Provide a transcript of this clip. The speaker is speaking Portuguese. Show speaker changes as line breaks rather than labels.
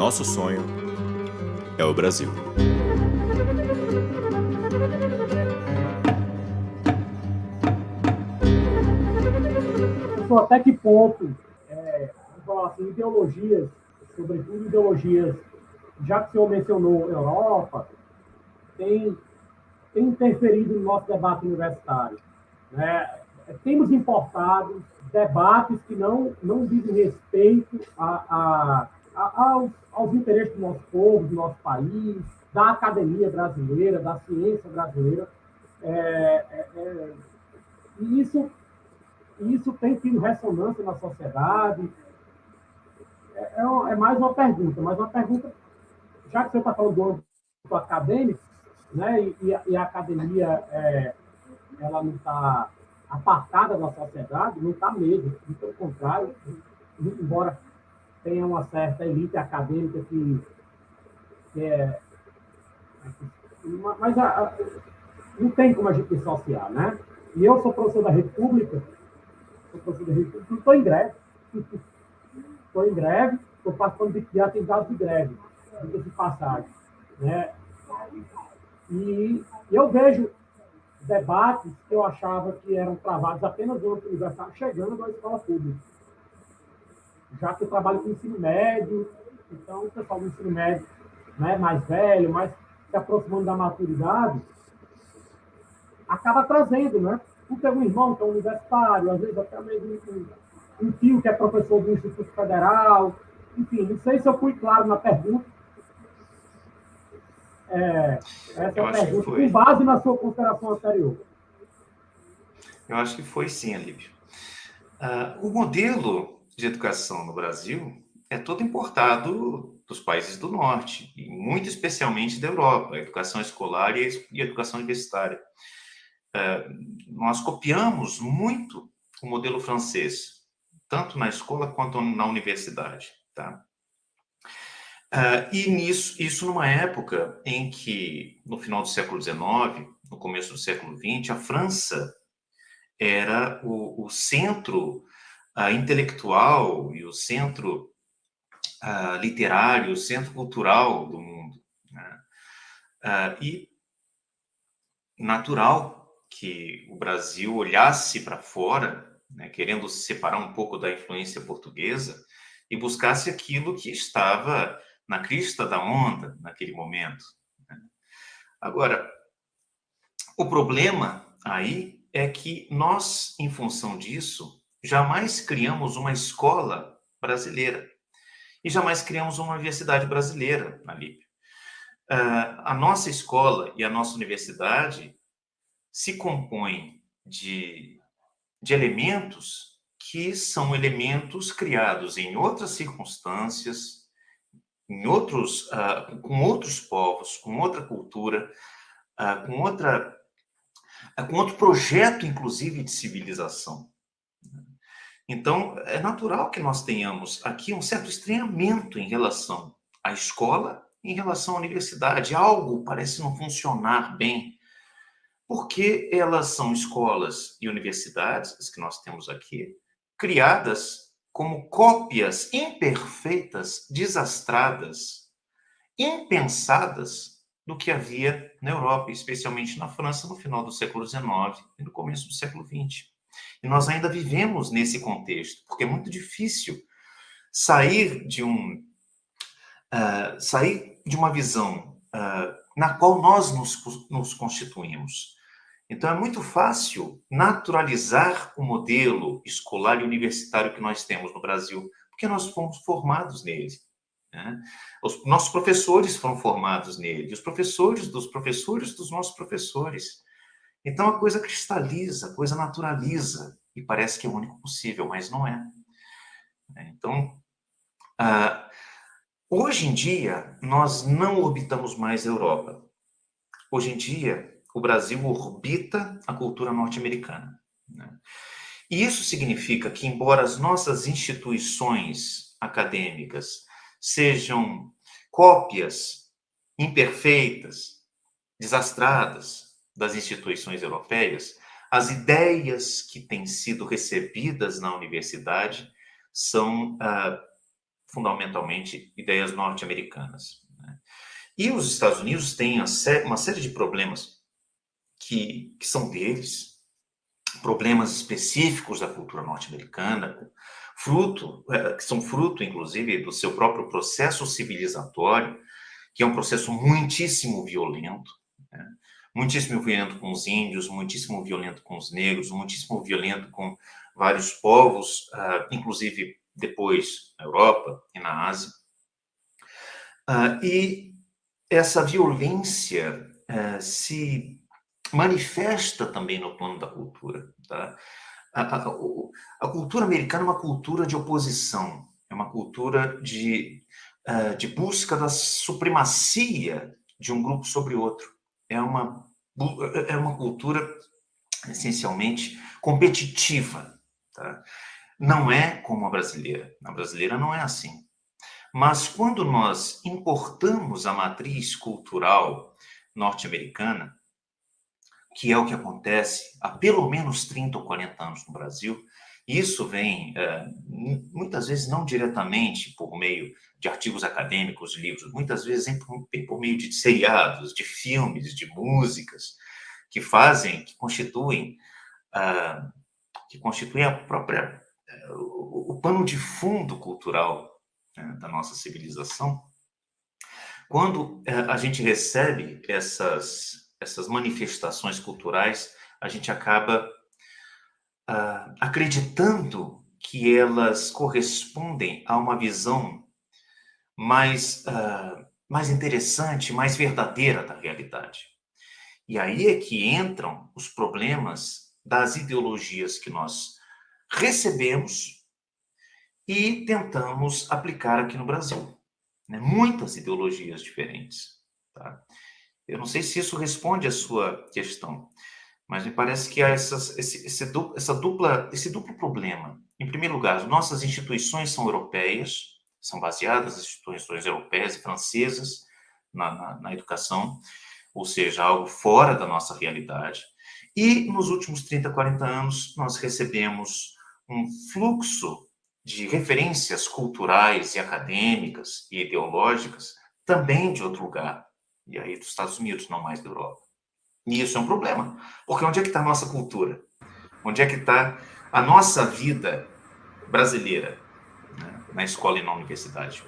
Nosso sonho é o Brasil.
Pessoal, até que ponto, assim, ideologias, sobretudo ideologias, já que o senhor mencionou Europa, tem interferido no nosso debate universitário, né? Temos importado debates que não dizem respeito aos interesses do nosso povo, do nosso país, da academia brasileira, da ciência brasileira. E isso tem tido ressonância na sociedade. É mais uma pergunta, já que você está falando do âmbito acadêmico, né, e a academia ela não está apartada da sociedade, não está mesmo, pelo contrário, embora tenha uma certa elite acadêmica que é. Mas não tem como a gente dissociar, né? E eu sou professor da República, estou em greve. Estou em greve, estou participando de atividades de greve, de passagem. Né? E eu vejo debates que eu achava que eram travados apenas no âmbito universitário, chegando à escola pública. Já que eu trabalho com ensino médio, então o pessoal do ensino médio, né, mais velho, mais se aproximando da maturidade, acaba trazendo, né? Porque um irmão que é universitário, às vezes até mesmo um tio que é professor do Instituto Federal, enfim, não sei se eu fui claro na pergunta. Essa é a pergunta, com base na sua consideração anterior.
Eu acho que foi sim, Alípio. O modelo de educação no Brasil é todo importado dos países do norte, e muito especialmente da Europa, a educação escolar e a educação universitária. Nós copiamos muito o modelo francês, tanto na escola quanto na universidade, tá? E isso numa época em que, no final do século XIX, no começo do século XX, a França era o centro intelectual e o centro literário, o centro cultural do mundo, né? E natural que o Brasil olhasse para fora, né, querendo se separar um pouco da influência portuguesa e buscasse aquilo que estava na crista da onda naquele momento, né? Agora, o problema aí é que nós, em função disso, jamais criamos uma escola brasileira e jamais criamos uma universidade brasileira, Alípio. A nossa escola e a nossa universidade se compõem de elementos que são elementos criados em outras circunstâncias, em outros, com outros povos, com outra cultura, com outro projeto, inclusive, de civilização. Então, é natural que nós tenhamos aqui um certo estranhamento em relação à escola, em relação à universidade. Algo parece não funcionar bem, porque elas são escolas e universidades, as que nós temos aqui, criadas como cópias imperfeitas, desastradas, impensadas do que havia na Europa, especialmente na França, no final do século XIX e no começo do século XX. E nós ainda vivemos nesse contexto, porque é muito difícil sair de uma visão na qual nós nos constituímos. Então, é muito fácil naturalizar o modelo escolar e universitário que nós temos no Brasil, porque nós fomos formados nele, né? Os nossos professores foram formados nele, os professores dos nossos professores. Então, a coisa cristaliza, a coisa naturaliza, e parece que é o único possível, mas não é. Então, hoje em dia, nós não orbitamos mais a Europa. Hoje em dia, o Brasil orbita a cultura norte-americana, né? E isso significa que, embora as nossas instituições acadêmicas sejam cópias imperfeitas, desastradas das instituições europeias, as ideias que têm sido recebidas na universidade são fundamentalmente ideias norte-americanas, né? E os Estados Unidos têm uma série de problemas que são deles, problemas específicos da cultura norte-americana, que são fruto, inclusive, do seu próprio processo civilizatório, que é um processo muitíssimo violento, né? Muitíssimo violento com os índios, muitíssimo violento com os negros, muitíssimo violento com vários povos, inclusive depois na Europa e na Ásia. E essa violência se manifesta também no plano da cultura, tá? A cultura americana é uma cultura de oposição, é uma cultura de busca da supremacia de um grupo sobre outro. É uma cultura essencialmente competitiva, tá? Não é como a brasileira. A brasileira não é assim. Mas quando nós importamos a matriz cultural norte-americana, que é o que acontece há pelo menos 30 ou 40 anos no Brasil, isso vem, muitas vezes, não diretamente por meio de artigos acadêmicos, livros, muitas vezes vem por meio de seriados, de filmes, de músicas, que constituem a própria, o pano de fundo cultural, né, da nossa civilização. Quando a gente recebe essas manifestações culturais, a gente acaba acreditando que elas correspondem a uma visão mais interessante, mais verdadeira da realidade. E aí é que entram os problemas das ideologias que nós recebemos e tentamos aplicar aqui no Brasil, né? Muitas ideologias diferentes, tá? Eu não sei se isso responde à sua questão, mas me parece que há esse duplo problema. Em primeiro lugar, nossas instituições são europeias, são baseadas nas instituições europeias e francesas na educação, ou seja, algo fora da nossa realidade. E nos últimos 30, 40 anos, nós recebemos um fluxo de referências culturais e acadêmicas e ideológicas também de outro lugar, e aí dos Estados Unidos, não mais da Europa. E isso é um problema, porque onde é que está a nossa cultura? Onde é que está a nossa vida brasileira, né, na escola e na universidade?